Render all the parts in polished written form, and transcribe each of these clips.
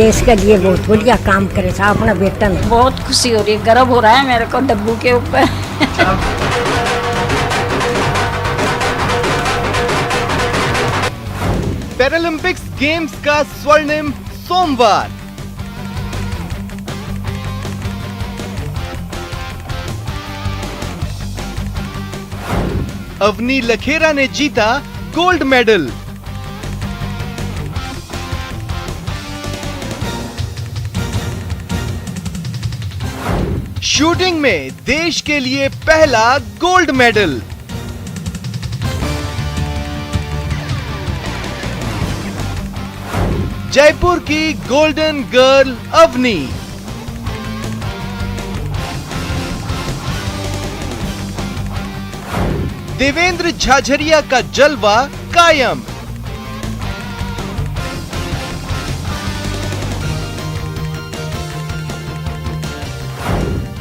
देश के लिए बहुत बढ़िया काम करे था अपना बेटा ने। बहुत खुशी हो रही है, गर्व हो रहा है मेरे को डब्बू के ऊपर। पैरालंपिक्स गेम्स का स्वर्णिम सोमवार। अवनी लखेरा ने जीता गोल्ड मेडल। शूटिंग में देश के लिए पहला गोल्ड मेडल। जयपुर की गोल्डन गर्ल अवनी। देवेंद्र झाझरिया का जलवा कायम।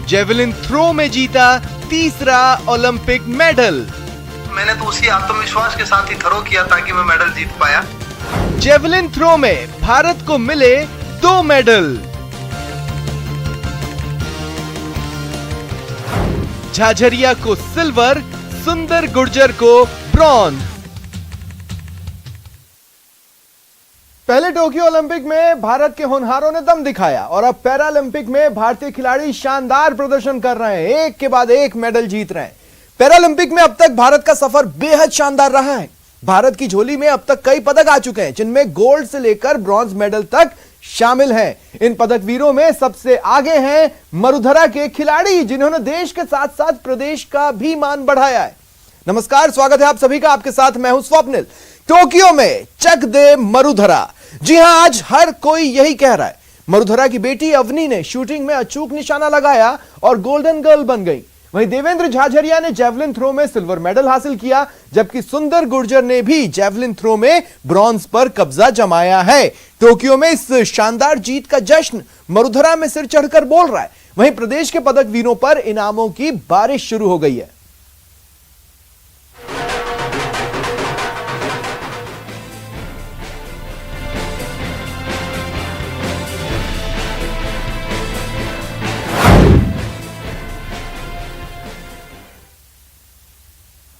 जेवलिन थ्रो में जीता तीसरा ओलंपिक मेडल। मैंने तो उसी आत्मविश्वास के साथ ही थ्रो किया ताकि मैं मेडल जीत पाया। जेवलिन थ्रो में भारत को मिले 2 मेडल। झाझरिया को सिल्वर, सुंदर गुर्जर को ब्रॉन्ज। पहले टोक्यो ओलंपिक में भारत के होनहारों ने दम दिखाया और अब पैरालंपिक में भारतीय खिलाड़ी शानदार प्रदर्शन कर रहे हैं, एक के बाद एक मेडल जीत रहे हैं। पैरालंपिक में अब तक भारत का सफर बेहद शानदार रहा है। भारत की झोली में अब तक कई पदक आ चुके हैं, जिनमें गोल्ड से लेकर ब्रॉन्ज मेडल तक शामिल हैं। इन पदक वीरों में सबसे आगे हैं मरुधरा के खिलाड़ी, जिन्होंने देश के साथ साथ प्रदेश का भी मान बढ़ाया है। नमस्कार, स्वागत है आप सभी का। आपके साथ मैं हूं स्वप्निल। टोक्यो में चक दे मरुधरा। जी हां, आज हर कोई यही कह रहा है। मरुधरा की बेटी अवनी ने शूटिंग में अचूक निशाना लगाया और गोल्डन गर्ल बन गई। वहीं देवेंद्र झाझरिया ने जेवलिन थ्रो में सिल्वर मेडल हासिल किया, जबकि सुंदर गुर्जर ने भी जेवलिन थ्रो में ब्रॉन्ज पर कब्जा जमाया है। टोक्यो में इस शानदार जीत का जश्न मरुधरा में सिर चढ़कर बोल रहा है। वहीं प्रदेश के पदक वीरों पर इनामों की बारिश शुरू हो गई है।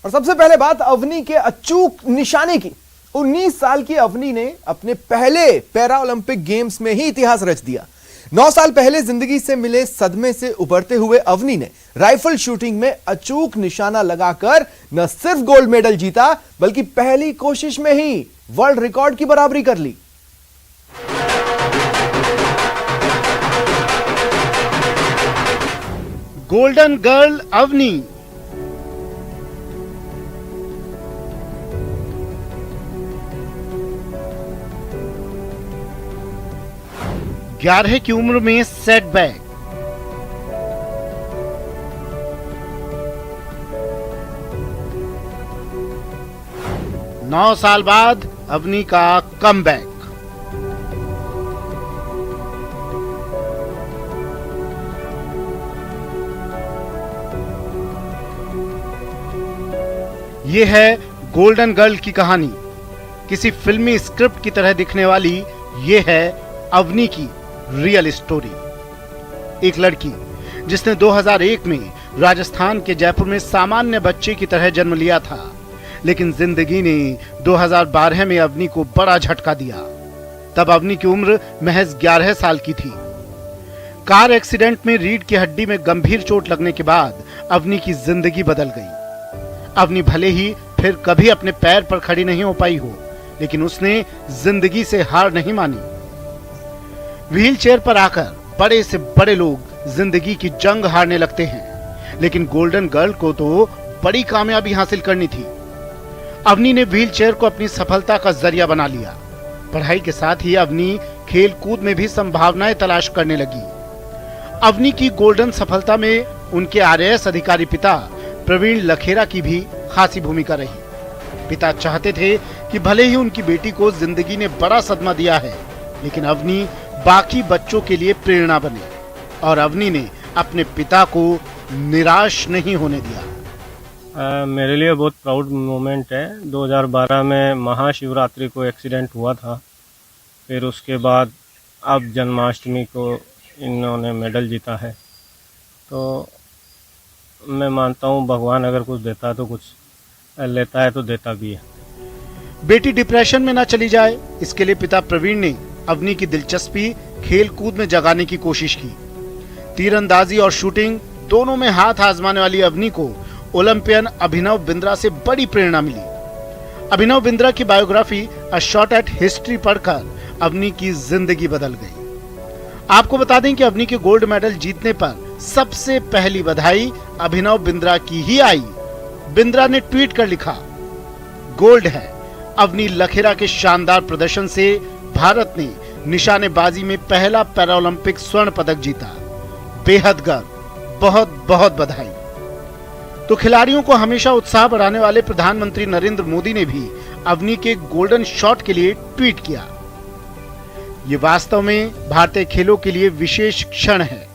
और सबसे पहले बात अवनी के अचूक निशाने की। 19 साल की अवनी ने अपने पहले पैरा ओलंपिक गेम्स में ही इतिहास रच दिया। 9 साल पहले जिंदगी से मिले सदमे से उबरते हुए अवनी ने राइफल शूटिंग में अचूक निशाना लगाकर न सिर्फ गोल्ड मेडल जीता, बल्कि पहली कोशिश में ही वर्ल्ड रिकॉर्ड की बराबरी कर ली। Golden girl Avani. ग्यारह की उम्र में सेटबैक। नौ साल बाद अवनी का कमबैक। ये है गोल्डन गर्ल की कहानी। किसी फिल्मी स्क्रिप्ट की तरह दिखने वाली ये है अवनी की रियल स्टोरी। एक लड़की जिसने 2001 में राजस्थान के जयपुर में सामान्य बच्चे की तरह जन्म लिया था, लेकिन जिंदगी ने 2012 में अवनी को बड़ा झटका दिया। तब अवनी की उम्र महज 11 साल की थी। कार एक्सीडेंट में रीढ़ की हड्डी में गंभीर चोट लगने के बाद अवनी की जिंदगी बदल गई। अवनी भले ही फिर कभी अपने पैर पर खड़ी नहीं हो पाई हो, लेकिन उसने जिंदगी से हार नहीं मानी। व्हील चेयर पर आकर बड़े से बड़े लोग जिंदगी की जंग हारने लगते हैं, लेकिन गोल्डन गर्ल को तो बड़ी कामयाबी हासिल करनी थी। अवनी ने व्हील चेयर को अपनी सफलता का जरिया बना लिया। पढ़ाई के साथ ही अवनी खेल कूद में भी संभावनाएं तलाश करने लगी। अवनी की गोल्डन सफलता में उनके आरएएस अधिकारी पिता प्रवीण लखेरा की भी खासी भूमिका रही। पिता चाहते थे कि भले ही उनकी बेटी को जिंदगी ने बड़ा सदमा दिया है, लेकिन अवनी बाकी बच्चों के लिए प्रेरणा बने, और अवनी ने अपने पिता को निराश नहीं होने दिया। मेरे लिए बहुत प्राउड मोमेंट है। 2012 में महाशिवरात्रि को एक्सीडेंट हुआ था। फिर उसके बाद अब जन्माष्टमी को इन्होंने मेडल जीता है, तो मैं मानता हूँ भगवान अगर कुछ देता तो कुछ लेता है तो देता भी है। बेटी डिप्रेशन में ना चली जाए, इसके लिए पिता प्रवीण ने अवनी की दिलचस्पी खेल कूद में जगाने की कोशिश की। तीरंदाजी और शूटिंग दोनों में हाथ आजमाने वाली अवनी को ओलंपियन अभिनव बिंद्रा से बड़ी प्रेरणा मिली। अभिनव बिंद्रा की biography a shot at history पढ़कर अवनी की जिंदगी बदल गई। आपको बता दें कि अवनी के गोल्ड मेडल जीतने पर सबसे पहली बधाई अभिनव बिंद्रा की ही आई। बिंद्रा ने ट्वीट कर लिखा, गोल्ड है। अवनी लखेरा के शानदार प्रदर्शन से भारत ने निशानेबाजी में पहला पैरालंपिक स्वर्ण पदक जीता। बेहद गर्व, बहुत बहुत बधाई। तो खिलाड़ियों को हमेशा उत्साह बढ़ाने वाले प्रधानमंत्री नरेंद्र मोदी ने भी अवनी के गोल्डन शॉट के लिए ट्वीट किया। ये वास्तव में भारतीय खेलों के लिए विशेष क्षण है।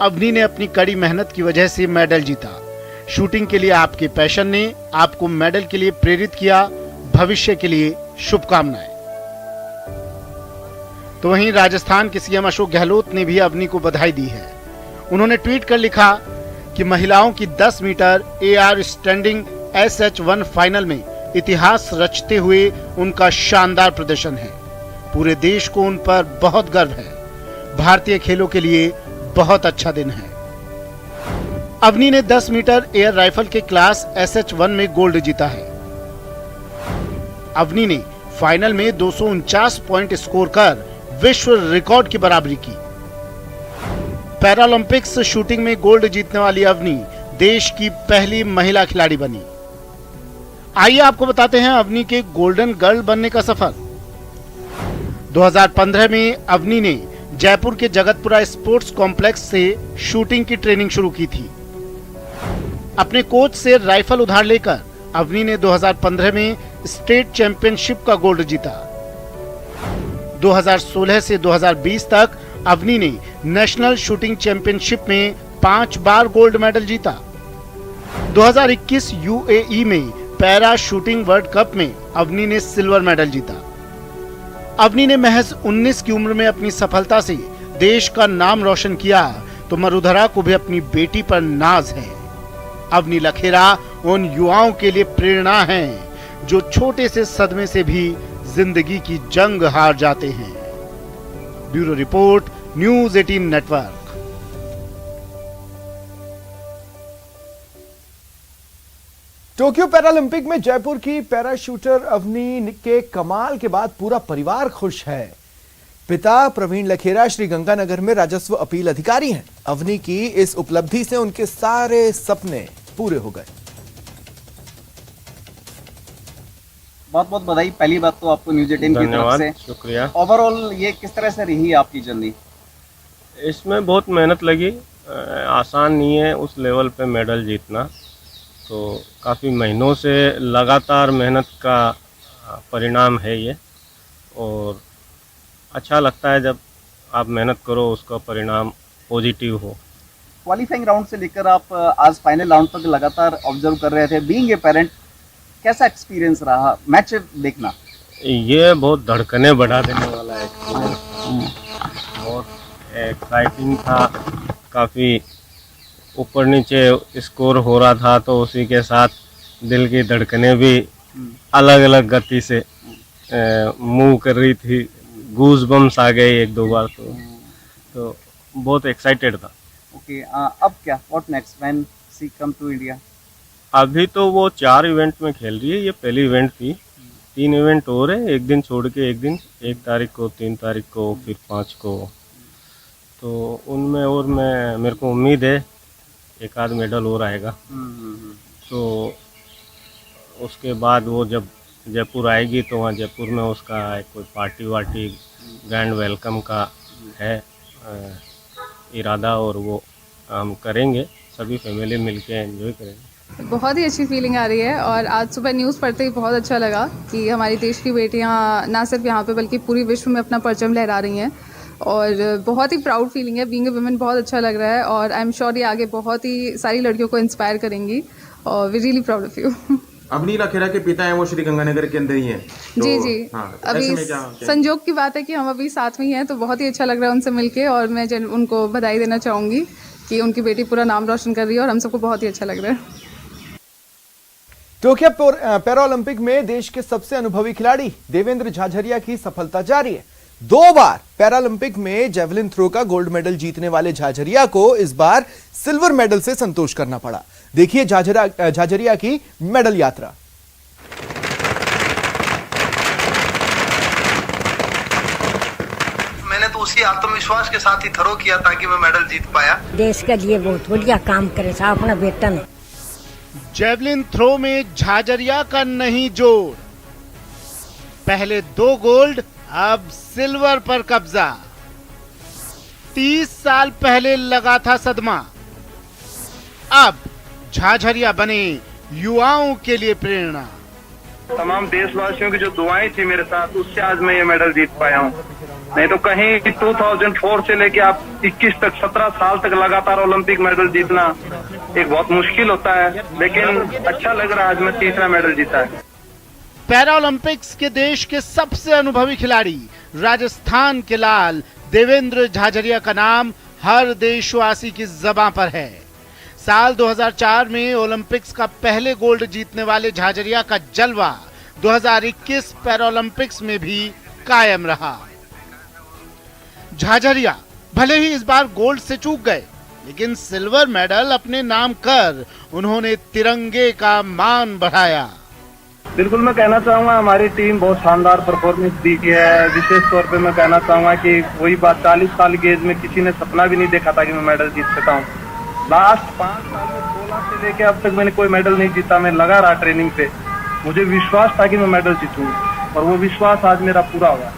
अवनी ने अपनी कड़ी मेहनत की वजह से मेडल जीता। शूटिंग के लिए आपके पैशन ने आपको मेडल के लिए प्रेरित किया। भविष्य के लिए शुभकामनाएं। तो वहीं राजस्थान के सीएम अशोक गहलोत ने भी अवनी को बधाई दी है। उन्होंने ट्वीट कर लिखा कि महिलाओं की 10 metre AR standing SH1 final में इतिहास रचते हुए उनका शानदार प्रदर्शन है। पूरे देश को उन पर बहुत गर्व है। भारतीय खेलों के लिए बहुत अच्छा दिन है। अवनी ने 10 मीटर एयर राइफल के क्लास SH1 में गोल्ड जीता है। अवनी ने फाइनल में 249 पॉइंट स्कोर कर विश्व रिकॉर्ड की बराबरी की। पैरालंपिक्स शूटिंग में गोल्ड जीतने वाली अवनी देश की पहली महिला खिलाड़ी बनी। आइए आपको बताते हैं अवनी के गोल्डन गर्ल बनने का सफर। 2015 में अवनी ने जयपुर के जगतपुरा स्पोर्ट्स कॉम्प्लेक्स से शूटिंग की ट्रेनिंग शुरू की थी। अपने कोच से राइफल उधार लेकर अवनी ने 2015 में स्टेट चैंपियनशिप का गोल्ड जीता। 2016 से 2020 तक अवनी ने नेशनल शूटिंग चैंपियनशिप में 5 बार गोल्ड मेडल जीता। 2021 UAE में पैरा शूटिंग वर्ल्ड कप में अवनी ने सिल्वर मेडल जीता। अवनी ने महज 19 की उम्र में अपनी सफलता से देश का नाम रोशन किया, तो मरुधरा को भी अपनी बेटी पर नाज है। अवनी लखेरा उन युवाओं के लिए प्रेरणा है जो छोटे से सदमे से भी जिंदगी की जंग हार जाते हैं। Bureau report, news 18 network. Tokyo Paralympic में जयपुर की पैरा शूटर अवनी के कमाल के बाद पूरा परिवार खुश है। पिता प्रवीण लखेरा श्री गंगानगर में राजस्व अपील अधिकारी हैं। अवनी की इस उपलब्धि से उनके सारे सपने पूरे हो गए। बहुत बहुत बधाई। पहली बात तो आपको न्यूज़ 18 की तरफ से शुक्रिया। ओवरऑल ये किस तरह से रही आपकी जर्नी? इसमें बहुत मेहनत लगी, आसान नहीं है उस लेवल पे मेडल जीतना, तो काफ़ी महीनों से लगातार मेहनत का परिणाम है ये, और अच्छा लगता है जब आप मेहनत करो उसका परिणाम पॉजिटिव हो। क्वालिफाइंग राउंड से लेकर आप आज फाइनल राउंड तक लगातार ऑब्जर्व कर रहे थे। बीइंग ए पेरेंट, कैसा एक्सपीरियंस रहा मैच देखना? ये बहुत धड़कने बढ़ा देने वाला है, बहुत एक्साइटिंग था। काफ़ी ऊपर नीचे स्कोर हो रहा था, तो उसी के साथ दिल की धड़कनें भी अलग अलग गति से मूव कर रही थी। गूज बम्स आ गए 1-2 बार, तो बहुत एक्साइटेड था। ओके, अब क्या, what next when she come to India? अभी तो वो 4 इवेंट में खेल रही है, ये पहली इवेंट थी। 3 इवेंट और है, एक दिन छोड़ के एक दिन, 1 तारीख को, 3 तारीख को, फिर 5 को, तो उनमें और मेरे को उम्मीद है 1 आध मेडल और आएगा। तो उसके बाद वो जब जयपुर आएगी तो वहाँ जयपुर में उसका कोई पार्टी वार्टी ग्रैंड वेलकम का है इरादा, और वो हम करेंगे, सभी फैमिली मिलके एंजॉय करेंगे। बहुत ही अच्छी फीलिंग आ रही है, और आज सुबह न्यूज़ पढ़ते ही बहुत अच्छा लगा कि हमारी देश की बेटियां ना सिर्फ यहाँ पे बल्कि पूरी विश्व में अपना परचम लहरा रही हैं, और बहुत ही प्राउड फीलिंग है। बीइंग ए वुमेन बहुत अच्छा लग रहा है, और आई एम श्योर ये आगे बहुत ही सारी लड़कियों को इंस्पायर करेंगी, और we really proud of you. Avani Lekhara के पिता हैं वो श्री गंगानगर के अंदर ही हैं। तो, जी जी। हाँ, अभी ऐसे में क्या संजोग की बात है कि हम अभी साथ में ही हैं, तो बहुत ही अच्छा लग रहा है उनसे मिलके, और मैं उनको बधाई देना चाहूँगी कि उनकी बेटी पूरा नाम रोशन कर रही है और हम सबको बहुत ही अच्छा लग रहा है। टोक्यो पैरा ओलंपिक में देश के सबसे अनुभवी खिलाड़ी देवेंद्र झाझरिया की सफलता जारी है। 2 बार पैरालंपिक में जेवलिन थ्रो का गोल्ड मेडल जीतने वाले झाझरिया को इस बार सिल्वर मेडल से संतोष करना पड़ा। देखिए झाझरिया की मेडल यात्रा। मैंने तो उसी आत्मविश्वास के साथ ही थ्रो किया ताकि मैं मेडल जीत पाया। देश के लिए बहुत बढ़िया काम करे साहब अपना बेटा ने। जेवलिन थ्रो में झाझरिया का नहीं जोड़, पहले 2 गोल्ड अब सिल्वर पर कब्जा। 30 साल पहले लगा था सदमा, अब झाझरिया बने युवाओं के लिए प्रेरणा। तमाम देशवासियों की जो दुआएं थी मेरे साथ, उससे आज मैं ये मेडल जीत पाया हूँ। नहीं तो कहीं 2004 से लेके आप 21 तक 17 साल तक लगातार ओलंपिक मेडल जीतना एक बहुत मुश्किल होता है, लेकिन अच्छा लग रहा है आज मैं 3रा मेडल जीता है। पैरा ओलंपिक्स के देश के सबसे अनुभवी खिलाड़ी राजस्थान के लाल देवेंद्र झाझरिया का नाम हर देशवासी की ज़बां पर है। साल 2004 में ओलंपिक्स का पहले गोल्ड जीतने वाले झाझरिया का जलवा 2021 पैरालंपिक्स में भी कायम रहा। झाझरिया भले ही इस बार गोल्ड से चूक गए, लेकिन सिल्वर मेडल अपने नाम कर उन्होंने तिरंगे का मान बढ़ाया। बिल्कुल मैं कहना चाहूंगा हमारी टीम बहुत शानदार परफॉर्मेंस दी है। विशेष तौर पे मैं कहना चाहूंगा कि वही बात 40 साल की एज में किसी ने सपना भी नहीं देखा था कि मैं मेडल जीत सकता हूँ। लास्ट 5 साल में 16 से लेके अब तक मैंने कोई मेडल नहीं जीता। मैं लगा रहा ट्रेनिंग पे, मुझे विश्वास था कि मैं मेडल जीतूंगा और वो विश्वास आज मेरा पूरा हुआ।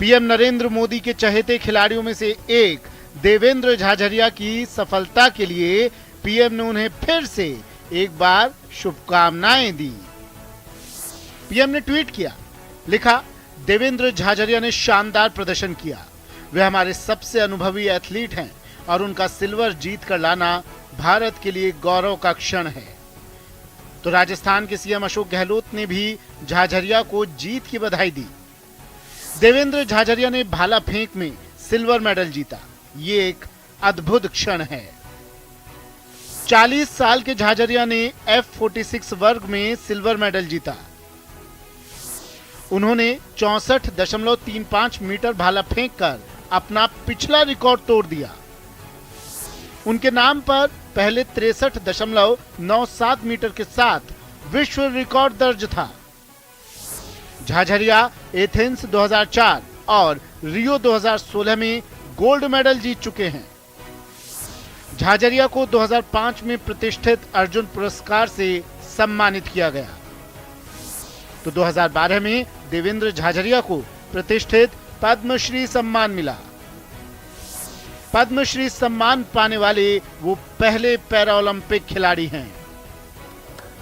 पीएम नरेंद्र मोदी के चहेते खिलाड़ियों में से एक देवेंद्र झाझरिया की सफलता के लिए पीएम ने उन्हें फिर से एक बार शुभकामनाएं दी। पीएम ने ट्वीट किया, लिखा, देवेंद्र झाझरिया ने शानदार प्रदर्शन किया। वे हमारे सबसे अनुभवी एथलीट हैं और उनका सिल्वर जीत कर लाना भारत के लिए गौरव का क्षण है। तो राजस्थान के सीएम अशोक गहलोत ने भी झाझरिया को जीत की बधाई दी। देवेंद्र झाझरिया ने भाला फेंक में सिल्वर मेडल जीता, ये एक अद्भुत क्षण है। 40 साल के झाझरिया ने F46 वर्ग में सिल्वर मेडल जीता। उन्होंने 64.35 मीटर भाला फेंककर अपना पिछला रिकॉर्ड तोड़ दिया। उनके नाम पर पहले 63.97 मीटर के साथ विश्व रिकॉर्ड दर्ज था। झाझरिया एथेंस 2004 और रियो 2016 में गोल्ड मेडल जीत चुके हैं। झाझरिया को 2005 में प्रतिष्ठित अर्जुन पुरस्कार से सम्मानित किया गया। तो 2012 में देवेंद्र झाझरिया को प्रतिष्ठित पद्मश्री सम्मान मिला। पद्मश्री सम्मान पाने वाले वो पहले पैरा ओलंपिक खिलाड़ी हैं।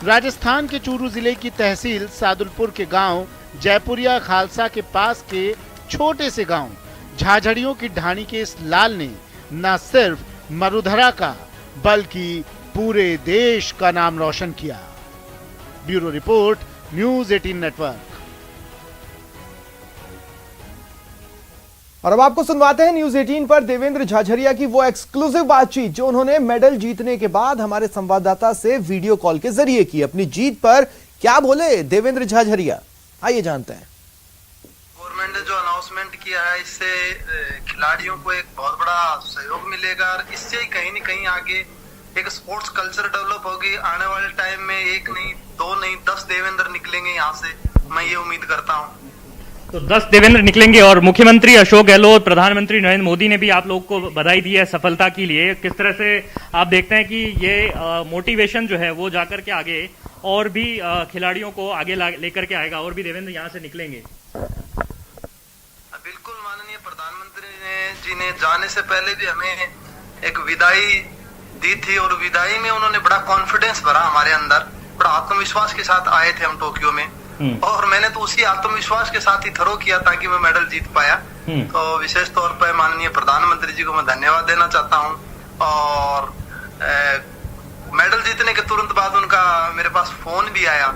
राजस्थान के चूरू जिले की तहसील सादुलपुर के गांव जयपुरिया खालसा के पास के छोटे से गांव झाझड़ियों की ढाणी के इस लाल ने न सिर्फ मरुधरा का बल्कि पूरे देश का नाम रोशन किया। Bureau report, news 18 network. और अब आपको सुनवाते हैं न्यूज़ 18 पर देवेंद्र झाझरिया की वो एक्सक्लूसिव बातचीत जो उन्होंने मेडल जीतने के बाद हमारे संवाददाता से वीडियो कॉल के जरिए की। अपनी जीत पर क्या बोले देवेंद्र झाझरिया, आइए जानते हैं। गवर्नमेंट ने जो अनाउंसमेंट किया है, इससे खिलाड़ियों को एक बहुत बड़ा सहयोग मिलेगा और इससे ही कहीं न कहीं आगे एक स्पोर्ट्स कल्चर डेवलप होगी। आने वाले टाइम में 1 नहीं 2 नहीं 10 देवेंद्र निकलेंगे यहाँ से, मैं ये उम्मीद करता हूँ। तो 10 देवेंद्र निकलेंगे और मुख्यमंत्री अशोक गहलोत, प्रधानमंत्री नरेंद्र मोदी ने भी आप लोगों को बधाई दी है सफलता के लिए। किस तरह से आप देखते हैं कि ये मोटिवेशन जो है वो जाकर के आगे और भी खिलाड़ियों को आगे लेकर के आएगा और भी देवेंद्र यहाँ से निकलेंगे? बिल्कुल, माननीय प्रधानमंत्री जी ने जाने से पहले भी हमें एक विदाई दी थी और विदाई में उन्होंने बड़ा कॉन्फिडेंस भरा हमारे अंदर, बड़ा आत्मविश्वास के साथ आए थे हम टोक्यो में और मैंने तो उसी आत्मविश्वास के साथ ही थ्रो किया ताकि मैं मेडल जीत पाया। तो विशेष तौर पर माननीय प्रधानमंत्री जी को मैं धन्यवाद देना चाहता हूँ और मेडल जीतने के तुरंत बाद उनका मेरे पास फोन भी आया।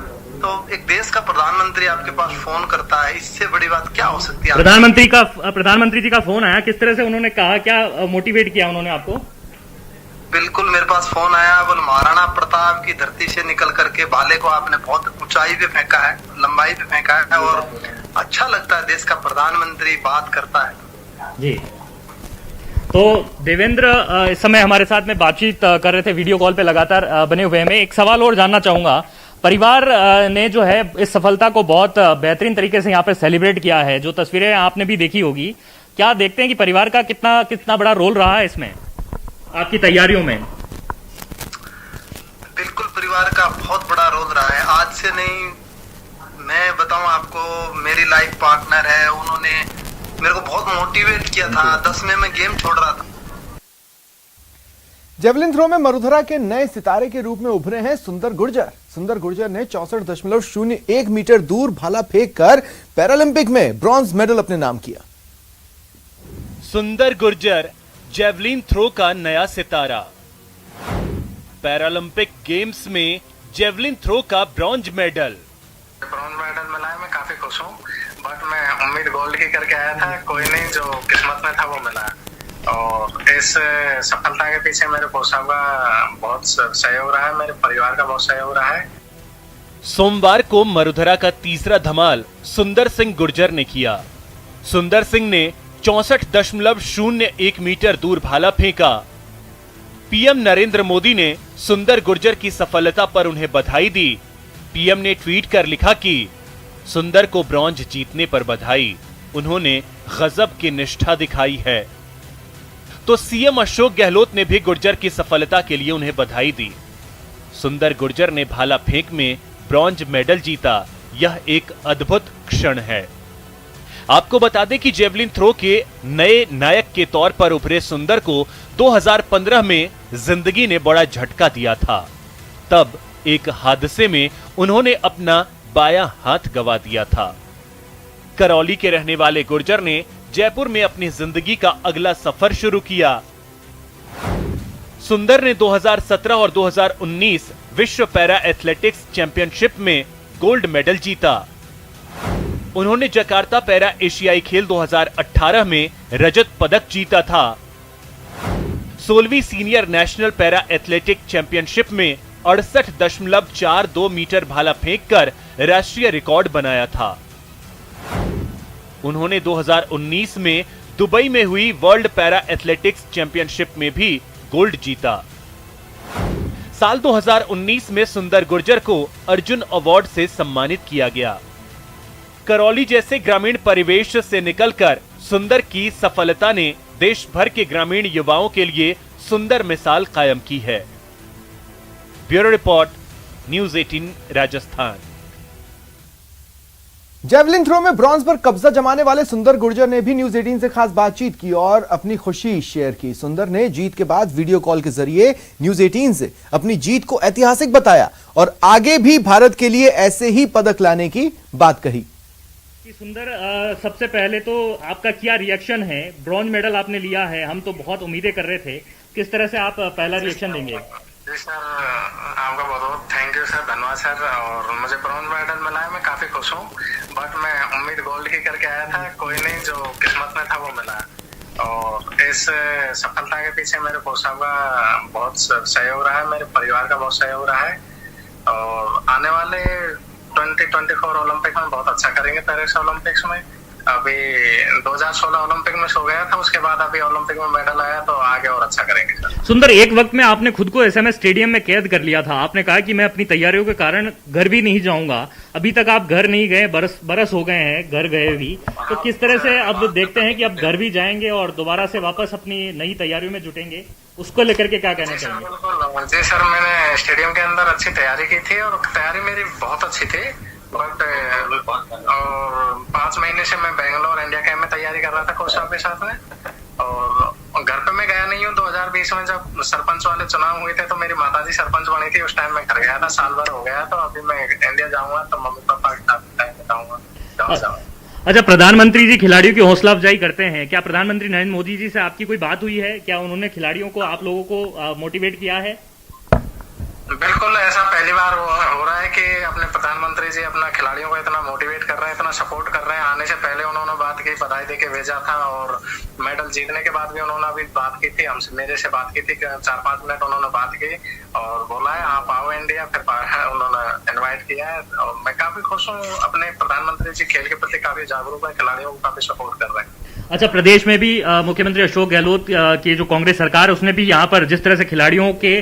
तो एक देश का प्रधानमंत्री आपके पास फोन करता है, इससे बड़ी बात क्या हो सकती है? प्रधानमंत्री जी का फोन आया, किस तरह से उन्होंने कहा, क्या मोटिवेट किया उन्होंने आपको? बिल्कुल, मेरे पास फोन आया, बोल महाराणा प्रताप की धरती से निकल करके भाले को आपने बहुत ऊंचाई पे फेंका है, लंबाई पे फेंका है, और अच्छा लगता है देश का प्रधानमंत्री बात करता है। जी, तो देवेंद्र इस समय हमारे साथ में बातचीत कर रहे थे, वीडियो कॉल पे लगातार बने हुए हैं। मैं एक सवाल और जानना चाहूंगा, परिवार ने जो है इस सफलता को बहुत बेहतरीन तरीके से यहाँ पे सेलिब्रेट किया है, जो तस्वीरें आपने भी देखी होगी, क्या देखते हैं कि परिवार का कितना बड़ा रोल रहा है इसमें आपकी तैयारियों में? बिल्कुल, परिवार का बहुत बड़ा रोल रहा है। आज से नहीं, मैं बताऊं आपको, मेरी लाइफ पार्टनर है, उन्होंने मेरे को बहुत मोटिवेट किया था। 10 में मैं गेम छोड़ रहा था। जेवलिन थ्रो में मरुधरा के नए सितारे के रूप में उभरे हैं सुंदर गुर्जर। सुंदर गुर्जर ने 64.01 मीटर दूर भाला फेंककर पैरालंपिक में ब्रॉन्ज मेडल अपने नाम किया। सुंदर गुर्जर जेवलिन थ्रो का नया सितारा। पैरालंपिक गेम्स में जेवलिन थ्रो का ब्रॉन्ज मेडल मिला है, मैं काफी खुश हूँ। बट मैं उम्मीद गोल्ड की करके आया था, कोई नहीं, जो किस्मत में था वो मिला। और इस सफलता के पीछे मेरे कोच साहब का बहुत सहयोग रहा है, मेरे परिवार का बहुत सहयोग रहा है। सोमवार को मरुधरा का तीसरा धमाल सुंदर सिंह गुर्जर ने किया। सुंदर सिंह ने 64.01 मीटर दूर भाला फेंका। पीएम नरेंद्र मोदी ने सुंदर गुर्जर की सफलता पर उन्हें बधाई दी। पीएम ने ट्वीट कर लिखा कि सुंदर को ब्रॉन्ज जीतने पर बधाई, उन्होंने गजब की निष्ठा दिखाई है। तो सीएम अशोक गहलोत ने भी गुर्जर की सफलता के लिए उन्हें बधाई दी। सुंदर गुर्जर ने भाला फेंक में ब्रॉन्ज मेडल जीता, यह एक अद्भुत क्षण है। आपको बता दें कि जेवलिन थ्रो के नए नायक के तौर पर उभरे सुंदर को 2015 में जिंदगी ने बड़ा झटका दिया था। तब एक हादसे में उन्होंने अपना बायां हाथ गंवा दिया था। करौली के रहने वाले गुर्जर ने जयपुर में अपनी जिंदगी का अगला सफर शुरू किया। सुंदर ने 2017 और 2019 विश्व पैरा एथलेटिक्स चैंपियनशिप में गोल्ड मेडल जीता। उन्होंने जकार्ता पैरा एशियाई खेल 2018 में रजत पदक जीता था। 16वीं senior national para athletic championship में 68.42 मीटर भाला फेंककर राष्ट्रीय रिकॉर्ड बनाया था। उन्होंने 2019 में दुबई में हुई वर्ल्ड पैरा एथलेटिक्स चैंपियनशिप में भी गोल्ड जीता। साल 2019 में सुंदर गुर्जर को अर्जुन अवार्ड से सम्मानित किया गया। करौली जैसे ग्रामीण परिवेश से निकलकर सुंदर की सफलता ने देश भर के ग्रामीण युवाओं के लिए सुंदर मिसाल कायम की है। Bureau report, news 18 Rajasthan. Javelin throw में ब्रॉन्ज पर कब्जा जमाने वाले सुंदर गुर्जर ने भी न्यूज 18 से खास बातचीत की और अपनी खुशी शेयर की। सुंदर ने जीत के बाद वीडियो कॉल के जरिए न्यूज 18 से अपनी जीत को ऐतिहासिक बताया और आगे भी भारत के लिए ऐसे ही पदक लाने की बात कही। सुंदर, सबसे पहले तो आपका क्या रिएक्शन है? ब्रॉन्ज मेडल आपने लिया है, हम तो बहुत उम्मीदें कर रहे थे, किस तरह से आप पहला रिएक्शन देंगे? जी सर, आपका बहुत बहुत थैंक यू सर, धन्यवाद सर। और मुझे ब्रॉन्ज मेडल मिला है, मैं काफी खुश हूँ। बट मैं उम्मीद गोल्ड की करके आया था, कोई नहीं, जो किस्मत में था वो मिला। और इस सफलता के पीछे मेरे कोच साहब का बहुत सहयोग रहा है, मेरे परिवार का बहुत सहयोग रहा है। और आने वाले 2024 ओलंपिक में बहुत अच्छा करेंगे। पेरिस ओलंपिक्स में अभी 2016 ओलंपिक में सो गया था, उसके बाद अभी ओलंपिक में मेडल आया, तो आगे और अच्छा करेंगे सर। सुंदर, एक वक्त में आपने खुद को एसएमएस स्टेडियम में कैद कर लिया था। आपने कहा कि मैं अपनी तैयारियों के कारण घर भी नहीं जाऊंगा। अभी तक आप घर नहीं गए, बरस हो गए हैं घर गए भी, तो किस तरह से अब देखते हैं कि अब घर भी जाएंगे और दोबारा से वापस अपनी नई तैयारियों में जुटेंगे, उसको लेकर के क्या कहना चाहेंगे? जी सर, मैंने स्टेडियम के अंदर अच्छी तैयारी की थी और तैयारी मेरी बहुत अच्छी थी। बट और 5 महीने से मैं बेंगलोर इंडिया कैंप में तैयारी कर रहा था कोच साहब के साथ में। और घर पे मैं गया नहीं हूँ। 2020 में जब सरपंच वाले चुनाव हुए थे तो मेरी माताजी सरपंच बनी थी, उस टाइम मैं घर गया था, साल भर हो गया। तो अभी मैं इंडिया जाऊंगा तो मम्मी पापा के साथ टाइम बिताऊंगा। अच्छा, प्रधानमंत्री जी खिलाड़ियों की हौसला अफजाई करते हैं, क्या प्रधानमंत्री नरेंद्र मोदी जी से आपकी कोई बात हुई है? क्या उन्होंने खिलाड़ियों को, आप लोगों को मोटिवेट किया है? बिल्कुल ऐसा पहली बार हो रहा है कि अपने प्रधानमंत्री जी अपना खिलाड़ियों को इतना मोटिवेट कर रहे हैं, इतना सपोर्ट कर रहे हैं। आने से पहले उन्होंने बात की, बधाई देके भेजा था, और मेडल जीतने के बाद भी उन्होंने अभी बात की थी हमसे, मेरे से बात की थी, 4-5 मिनट उन्होंने बात की और बोला है आप आओ इंडिया, फिर उन्होंने इन्वाइट किया है। और मैं काफी खुश हूँ, अपने प्रधानमंत्री जी खेल के प्रति काफी जागरूक है, खिलाड़ियों को काफी सपोर्ट कर रहे हैं। अच्छा, प्रदेश में भी मुख्यमंत्री अशोक गहलोत की जो कांग्रेस सरकार है उसने भी यहाँ पर जिस तरह से खिलाड़ियों के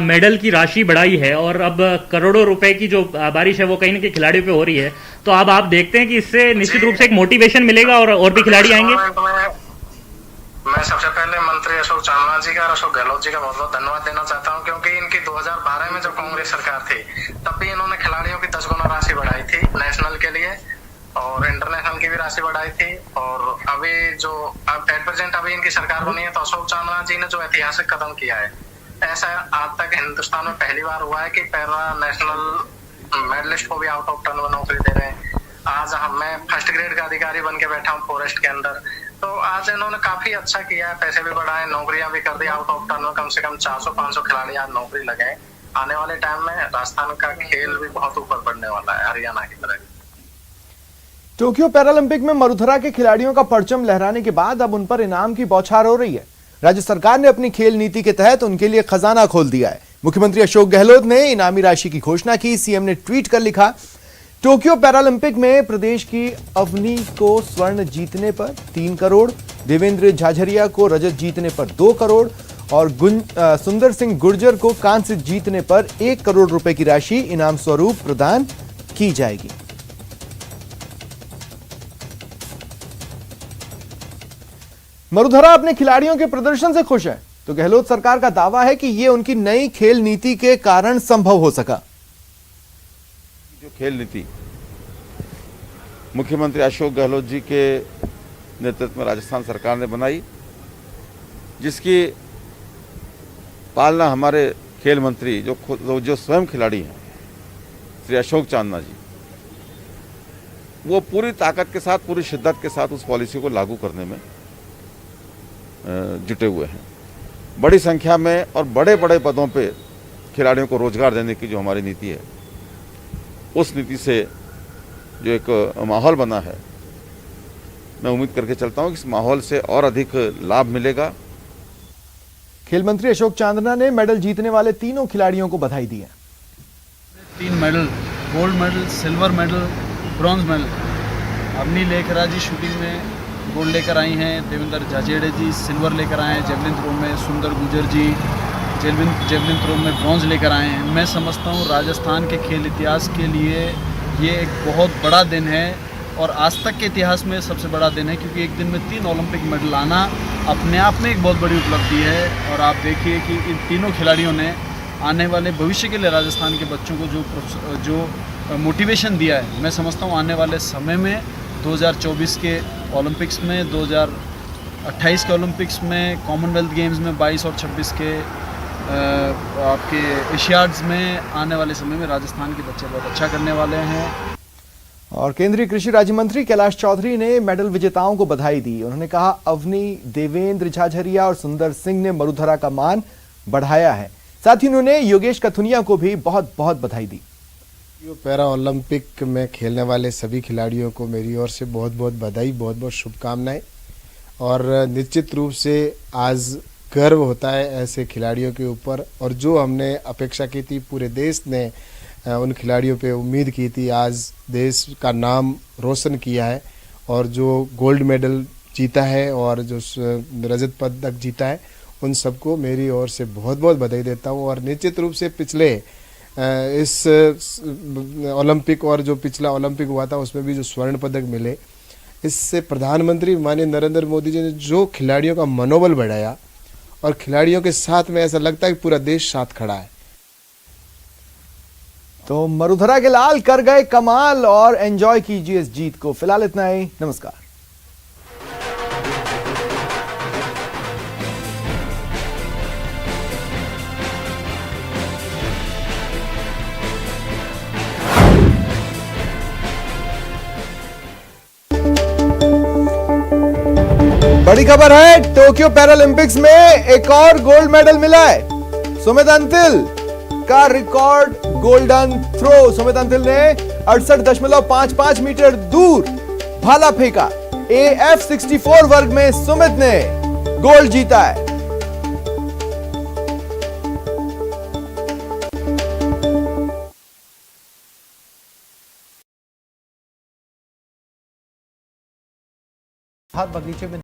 मेडल की राशि बढ़ाई है और अब करोड़ों रुपए की जो बारिश है वो कहीं ना कहीं खिलाड़ियों पे हो रही है, तो अब आप देखते हैं कि इससे निश्चित रूप से एक मोटिवेशन मिलेगा और भी खिलाड़ी आएंगे। मैं सबसे पहले मंत्री अशोक चांदना जी का और अशोक गहलोत जी का बहुत बहुत धन्यवाद देना चाहता हूं, क्योंकि इनकी 2012 में जब कांग्रेस सरकार थी तब भी इन्होंने खिलाड़ियों की 10 गुना राशि बढ़ाई थी नेशनल के लिए, और इंटरनेशनल की भी राशि बढ़ाई थी। और अभी जो एट प्रेजेंट अभी इनकी सरकार बनी है तो अशोक चांदना जी ने जो ऐतिहासिक कदम किया है, ऐसा आज तक हिंदुस्तान में पहली बार हुआ है कि पैरा नेशनल मेडलिस्ट को भी आउट ऑफ टर्न में नौकरी दे रहे हैं। आज मैं फर्स्ट ग्रेड का अधिकारी बन के बैठा हूँ फॉरेस्ट के अंदर, तो आज इन्होंने काफी अच्छा किया है, पैसे भी बढ़ाए, नौकरियां भी कर दी आउट ऑफ टर्न में, कम से कम 400-500 खिलाड़ी आज नौकरी लगे। आने वाले टाइम में राजस्थान का खेल भी बहुत ऊपर बढ़ने वाला है हरियाणा की तरह। टोक्यो पैरालंपिक में मरुधरा के खिलाड़ियों का परचम लहराने के बाद अब उन पर इनाम की बौछार हो रही है। राज्य सरकार ने अपनी खेल नीति के तहत उनके लिए खजाना खोल दिया है। मुख्यमंत्री अशोक गहलोत ने इनामी राशि की घोषणा की। सीएम ने ट्वीट कर लिखा, टोक्यो पैरालंपिक में प्रदेश की अवनी को स्वर्ण जीतने पर 3 करोड़, देवेंद्र झाझरिया को रजत जीतने पर 2 करोड़ और सुंदर सिंह गुर्जर को कांस्य जीतने पर 1 करोड़ रुपए की राशि इनाम स्वरूप प्रदान की जाएगी। मरुधरा अपने खिलाड़ियों के प्रदर्शन से खुश है, तो गहलोत सरकार का दावा है कि यह उनकी नई खेल नीति के कारण संभव हो सका। जो खेल नीति मुख्यमंत्री अशोक गहलोत जी के नेतृत्व में राजस्थान सरकार ने बनाई, जिसकी पालना हमारे खेल मंत्री जो स्वयं खिलाड़ी हैं श्री अशोक चांदना जी, वो पूरी ताकत के साथ, पूरी शिद्दत के साथ उस पॉलिसी को लागू करने में जुटे हुए हैं। बड़ी संख्या में और बड़े बड़े पदों पे खिलाड़ियों को रोजगार देने की जो हमारी नीति है, उस नीति से जो एक माहौल बना है, मैं उम्मीद करके चलता हूं कि इस माहौल से और अधिक लाभ मिलेगा। खेल मंत्री अशोक चांदना ने मेडल जीतने वाले तीनों खिलाड़ियों को बधाई दी है। 3 medal, gold medal, silver medal, bronze medal. Avani Lekhara ji shooting में गोल्ड लेकर आई हैं, देवेंद्र झाझेड़े जी सिल्वर लेकर आए हैं, जेवलिन थ्रो में सुंदर गुर्जर जी जेवलिन थ्रो में ब्रॉन्ज लेकर आए हैं। मैं समझता हूँ राजस्थान के खेल इतिहास के लिए ये एक बहुत बड़ा दिन है और आज तक के इतिहास में सबसे बड़ा दिन है, क्योंकि एक दिन में 3 ओलंपिक मेडल आना अपने आप में एक बहुत बड़ी उपलब्धि है। और आप देखिए कि इन तीनों खिलाड़ियों ने आने वाले भविष्य के लिए राजस्थान के बच्चों को जो मोटिवेशन दिया है, मैं समझता हूँ आने वाले समय में 2024 के ओलंपिक्स में, 2028 के ओलंपिक्स में, कॉमनवेल्थ गेम्स में 22 और 26 के आपके एशियाड्स में आने वाले समय में राजस्थान के बच्चे बहुत अच्छा करने वाले हैं। और केंद्रीय कृषि राज्य मंत्री कैलाश चौधरी ने मेडल विजेताओं को बधाई दी। उन्होंने कहा, अवनी, देवेंद्र झाझरिया और सुंदर सिंह ने मरुधरा का मान बढ़ाया है। साथ ही उन्होंने योगेश कथुनिया को भी बहुत बहुत बधाई दी। पैरा ओलंपिक में खेलने वाले सभी खिलाड़ियों को मेरी ओर से बहुत बहुत बधाई, बहुत बहुत शुभकामनाएं। और निश्चित रूप से आज गर्व होता है ऐसे खिलाड़ियों के ऊपर, और जो हमने अपेक्षा की थी, पूरे देश ने उन खिलाड़ियों पे उम्मीद की थी, आज देश का नाम रोशन किया है। और जो गोल्ड मेडल जीता है और जो रजत पदक जीता है, उन सबको मेरी ओर से बहुत बहुत बधाई देता हूँ। और निश्चित रूप से पिछले इस ओलंपिक और जो पिछला ओलंपिक हुआ था उसमें भी जो स्वर्ण पदक मिले, इससे प्रधानमंत्री माननीय नरेंद्र मोदी जी ने जो खिलाड़ियों का मनोबल बढ़ाया, और खिलाड़ियों के साथ में ऐसा लगता है कि पूरा देश साथ खड़ा है। तो मरुधरा के लाल कर गए कमाल, और एंजॉय कीजिए इस जीत को। फिलहाल इतना ही, नमस्कार। बड़ी खबर है, टोक्यो पैरालंपिक्स में एक और गोल्ड मेडल मिला है। सुमित अंतिल का record golden throw. Sumit Antil ने 68.55 मीटर दूर भाला फेंका। AF64 वर्ग में सुमित ने गोल्ड जीता है। बगीचे में